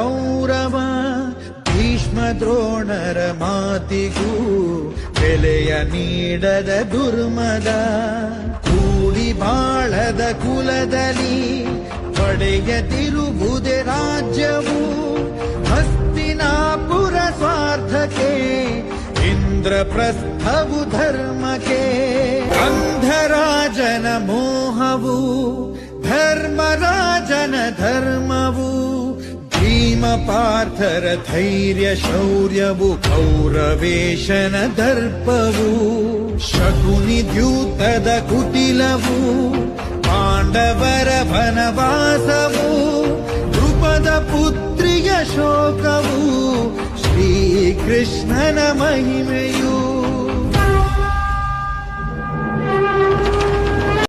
ಕೌರವ ಭೀಷ್ಮ ದ್ರೋಣರ ಮಾತಿಗೂ ಬೆಲೆಯ ನೀಡದ ದುರ್ಮದ ಕೂಡಿ ಬಾಳದ ಕುಲದಲ್ಲಿ ಪಡೆಯದಿರುವುದೇ ರಾಜ್ಯವು ಹಸ್ತಿನಾಪುರ ಸ್ವಾರ್ಥಕ್ಕೆ ಇಂದ್ರಪ್ರಸ್ಥವು ಧರ್ಮಕ್ಕೆ ಅಂಧರಾಜನ ಮೋಹವು ಧರ್ಮರಾಜನ ಧರ್ಮವು ಭೀಮ ಪಾರ್ಥರ ಧೈರ್ಯ ಶೌರ್ಯವು ಕೌರವೇಶನ ದರ್ಪವು ಶಕುನಿ ದ್ಯೂತದ ಕುಟಿಲವು ಪಾಂಡವರ ವನವಾಸವು ದ್ರುಪದ ಪುತ್ರಿಯ ಶೋಕವು ಶ್ರೀಕೃಷ್ಣನ ಮಹಿಮೆಯು